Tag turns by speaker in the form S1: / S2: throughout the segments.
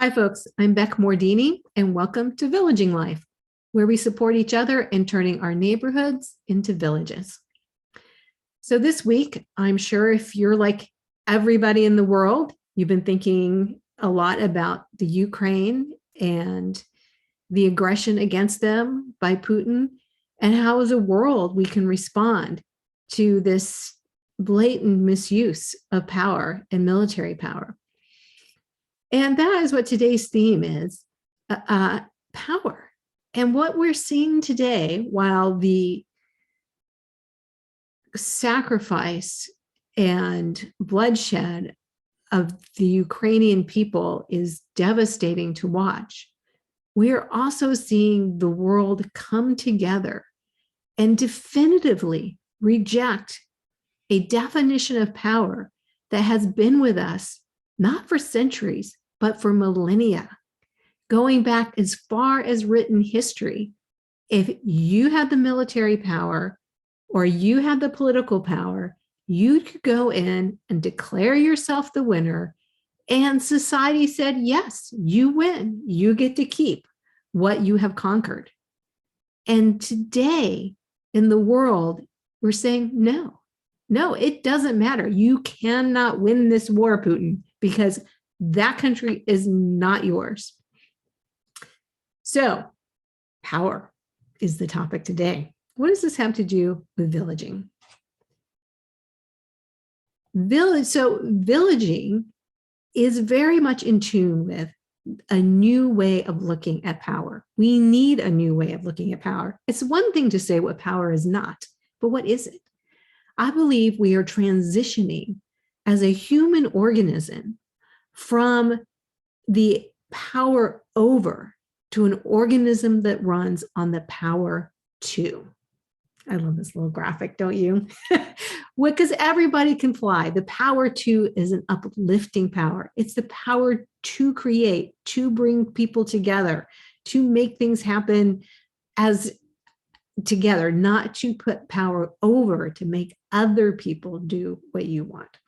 S1: Hi, folks. I'm Beck Mordini, and welcome to Villaging Life, where we support each other in turning our neighborhoods into villages. So this week, I'm sure if you're like everybody in the world, you've been thinking a lot about the Ukraine and the aggression against them by Putin, and how as a world we can respond to this blatant misuse of power and military power. And that is what today's theme is, power. And what we're seeing today, while the sacrifice and bloodshed of the Ukrainian people is devastating to watch, we are also seeing the world come together and definitively reject a definition of power that has been with us not for centuries, but for millennia, going back as far as written history. If you had the military power or you had the political power, you could go in and declare yourself the winner, and society said, yes, you win. You get to keep what you have conquered. And today in the world, we're saying, no, it doesn't matter. You cannot win this war, Putin, because that country is not yours. So, power is the topic today. What does this have to do with villaging? Villaging is very much in tune with a new way of looking at power. We need a new way of looking at power. It's one thing to say what power is not, but what is it? I believe we are transitioning as a human organism from the power over to an organism that runs on the power to. I love this little graphic, don't you? Because everybody can fly. The power to is an uplifting power. It's the power to create, to bring people together, to make things happen as together, not to put power over to make other people do what you want.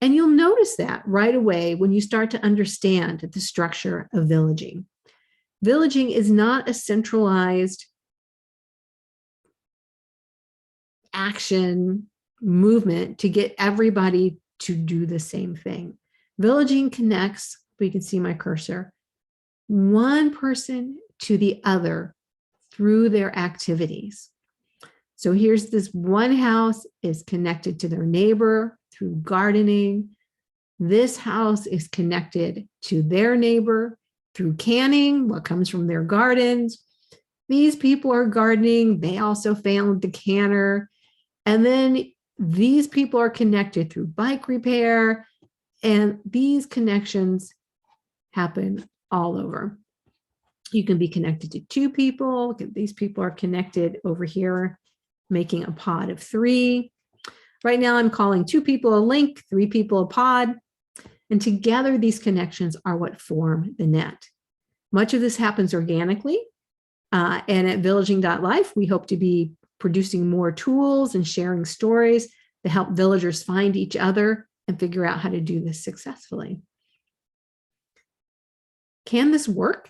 S1: And you'll notice that right away when you start to understand the structure of villaging. Villaging is not a centralized action movement to get everybody to do the same thing. Villaging connects, we can see my cursor, one person to the other through their activities. So here's this one house is connected to their neighbor through gardening. This house is connected to their neighbor through canning, what comes from their gardens. These people are gardening. They also found the canner. And then these people are connected through bike repair. And these connections happen all over. You can be connected to two people. These people are connected over here, making a pod of three. Right now, I'm calling two people a link, three people a pod. And together, these connections are what form the net. Much of this happens organically. And at villaging.life, we hope to be producing more tools and sharing stories to help villagers find each other and figure out how to do this successfully. Can this work?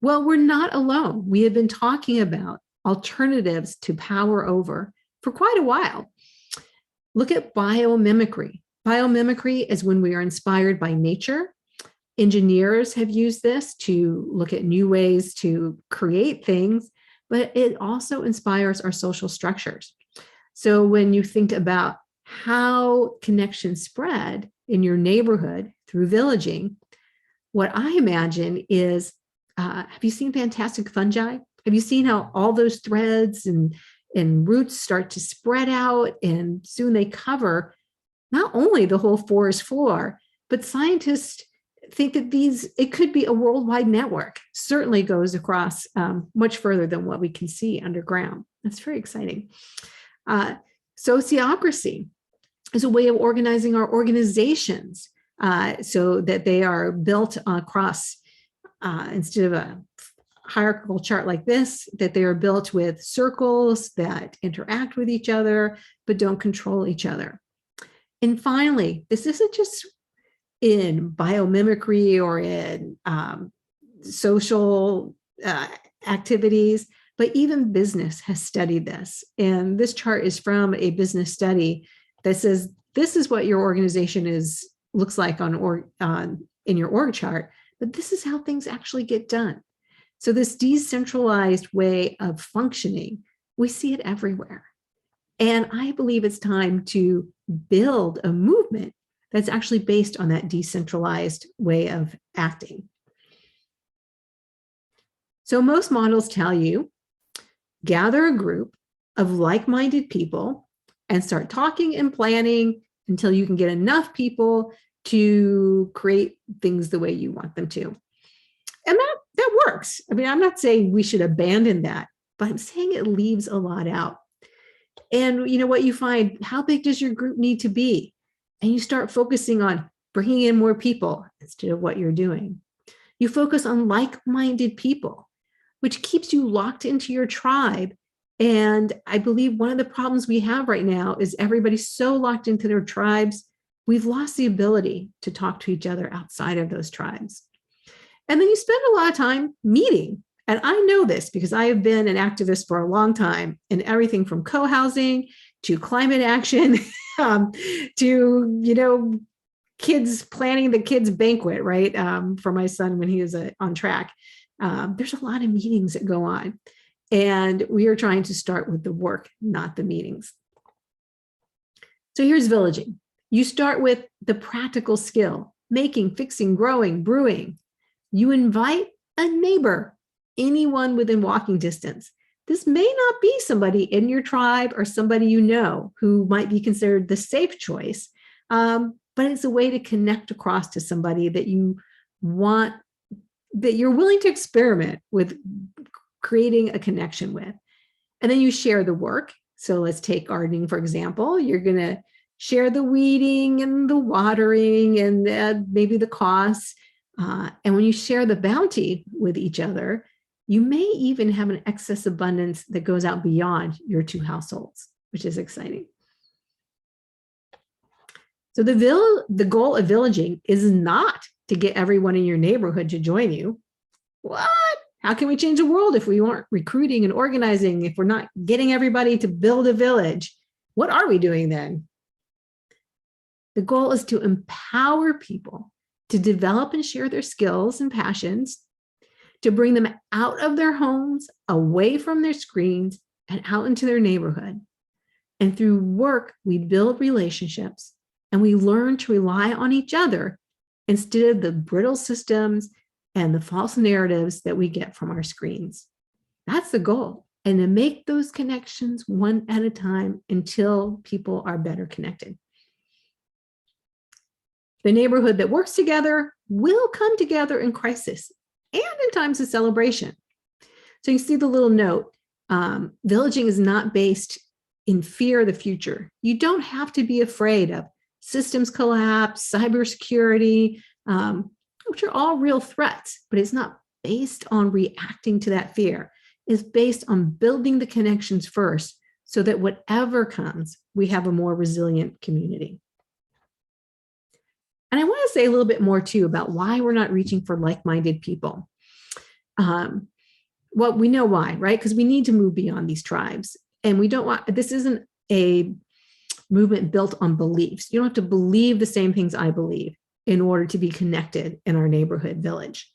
S1: Well, we're not alone. We have been talking about alternatives to power over for quite a while. Look at biomimicry. Biomimicry is when we are inspired by nature. Engineers have used this to look at new ways to create things, but it also inspires our social structures. So when you think about how connections spread in your neighborhood through villaging, what I imagine is, have you seen Fantastic Fungi? Have you seen how all those threads and roots start to spread out, and soon they cover not only the whole forest floor, but scientists think that it could be a worldwide network. Certainly goes across much further than what we can see underground. That's very exciting. Sociocracy is a way of organizing our organizations so that they are built across, instead of a hierarchical chart like this, that they are built with circles that interact with each other, but don't control each other. And finally, this isn't just in biomimicry or in social activities, but even business has studied this. And this chart is from a business study that says this is what your organization looks like in your org chart, but this is how things actually get done. So this decentralized way of functioning, we see it everywhere. And I believe it's time to build a movement that's actually based on that decentralized way of acting. So most models tell you, gather a group of like-minded people and start talking and planning until you can get enough people to create things the way you want them to. And that works. I mean, I'm not saying we should abandon that, but I'm saying it leaves a lot out. And you know what you find, how big does your group need to be? And you start focusing on bringing in more people instead of what you're doing. You focus on like-minded people, which keeps you locked into your tribe. And I believe one of the problems we have right now is everybody's so locked into their tribes, we've lost the ability to talk to each other outside of those tribes. And then you spend a lot of time meeting. And I know this because I have been an activist for a long time in everything from co-housing to climate action to, kids planning the kids' banquet, right? For my son when he was on track. There's a lot of meetings that go on. And we are trying to start with the work, not the meetings. So here's villaging. You start with the practical skill, making, fixing, growing, brewing. You invite a neighbor, anyone within walking distance. This may not be somebody in your tribe or somebody you know who might be considered the safe choice, but it's a way to connect across to somebody that you want, that you're willing to experiment with creating a connection with. And then you share the work. So let's take gardening, for example. You're going to share the weeding and the watering and maybe the costs. And when you share the bounty with each other, you may even have an excess abundance that goes out beyond your two households, which is exciting. So the goal of villaging is not to get everyone in your neighborhood to join you. What? How can we change the world if we aren't recruiting and organizing, if we're not getting everybody to build a village? What are we doing then? The goal is to empower people to develop and share their skills and passions, to bring them out of their homes, away from their screens, and out into their neighborhood. And through work, we build relationships and we learn to rely on each other instead of the brittle systems and the false narratives that we get from our screens. That's the goal. And to make those connections one at a time until people are better connected. The neighborhood that works together will come together in crisis and in times of celebration. So you see the little note, villaging is not based in fear of the future. You don't have to be afraid of systems collapse, cybersecurity, which are all real threats, but it's not based on reacting to that fear. It's based on building the connections first so that whatever comes, we have a more resilient community. And I want to say a little bit more too about why we're not reaching for like-minded people. Well, we know why, right? Because we need to move beyond these tribes. And we don't want, this isn't a movement built on beliefs. You don't have to believe the same things I believe in order to be connected in our neighborhood village.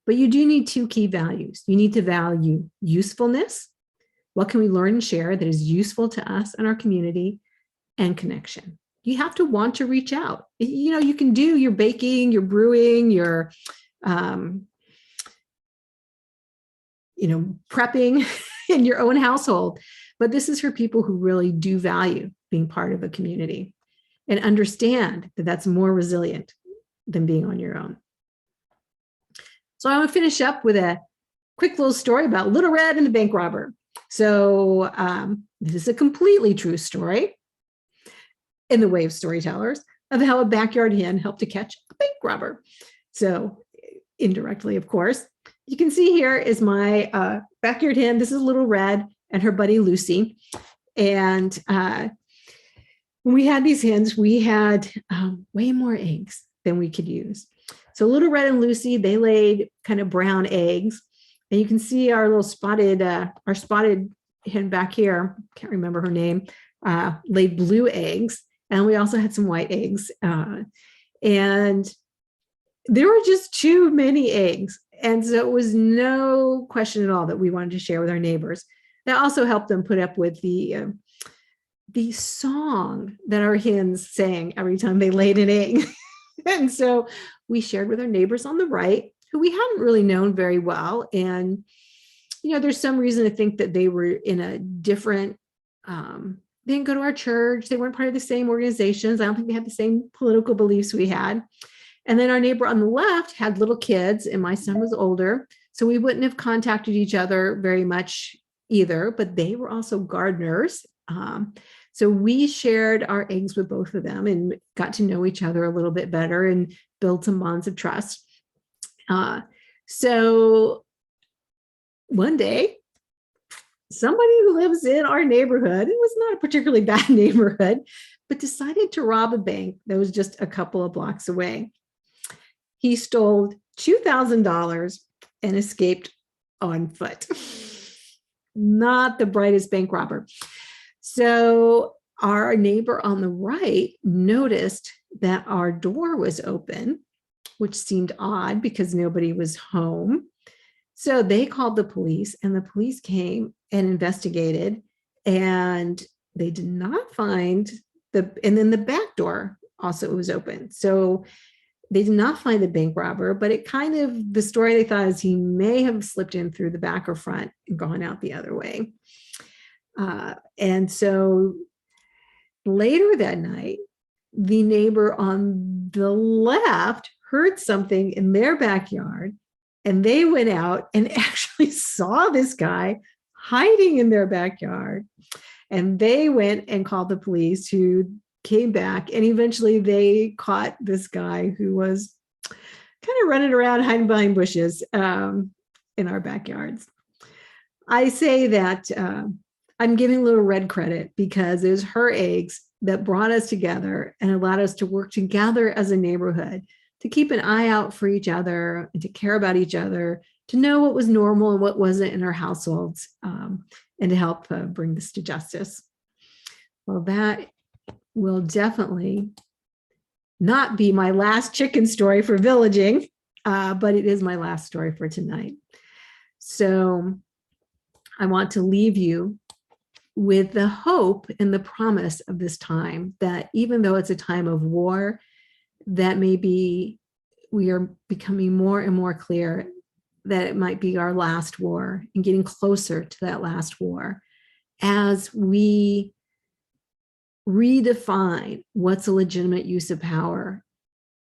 S1: But you do need two key values. You need to value usefulness. What can we learn and share that is useful to us and our community? And connection. You have to want to reach out. You can do your baking, your brewing, your prepping in your own household. But this is for people who really do value being part of a community and understand that that's more resilient than being on your own. So I want to finish up with a quick little story about Little Red and the bank robber. So this is a completely true story in the way of storytellers of how a backyard hen helped to catch a bank robber. So indirectly, of course, you can see here is my backyard hen. This is Little Red and her buddy Lucy. And when we had these hens, we had way more eggs than we could use. So Little Red and Lucy, they laid kind of brown eggs. And you can see our little spotted hen back here, can't remember her name, laid blue eggs. And we also had some white eggs. And there were just too many eggs. And so it was no question at all that we wanted to share with our neighbors. That also helped them put up with the song that our hens sang every time they laid an egg. And so we shared with our neighbors on the right, who we hadn't really known very well. And, there's some reason to think that they were in a different, they didn't go to our church. They weren't part of the same organizations. I don't think they had the same political beliefs we had. And then our neighbor on the left had little kids, and my son was older. So we wouldn't have contacted each other very much either, but they were also gardeners. So we shared our eggs with both of them and got to know each other a little bit better and build some bonds of trust. So one day, somebody who lives in our neighborhood, it was not a particularly bad neighborhood, but decided to rob a bank that was just a couple of blocks away. He stole $2,000 and escaped on foot. Not the brightest bank robber. So our neighbor on the right noticed that our door was open, which seemed odd because nobody was home. So they called the police, and the police came and investigated, and they did not find and then the back door also was open. So they did not find the bank robber, but the story they thought is he may have slipped in through the back or front and gone out the other way. And so later that night, the neighbor on the left heard something in their backyard, and they went out and actually saw this guy hiding in their backyard. And they went and called the police, who came back, and eventually they caught this guy who was kind of running around hiding behind bushes in our backyards. I say that I'm giving Little Red credit because it was her eggs that brought us together and allowed us to work together as a neighborhood, to keep an eye out for each other and to care about each other, to know what was normal and what wasn't in our households, and to help bring this to justice. Well, that will definitely not be my last chicken story for villaging, but it is my last story for tonight. So I want to leave you with the hope and the promise of this time, that even though it's a time of war, that maybe we are becoming more and more clear that it might be our last war, and getting closer to that last war as we redefine what's a legitimate use of power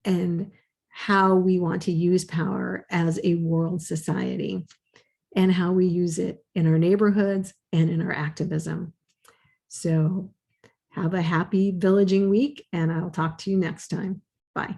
S1: and how we want to use power as a world society, and how we use it in our neighborhoods and in our activism. So have a happy villaging week, and I'll talk to you next time. Bye.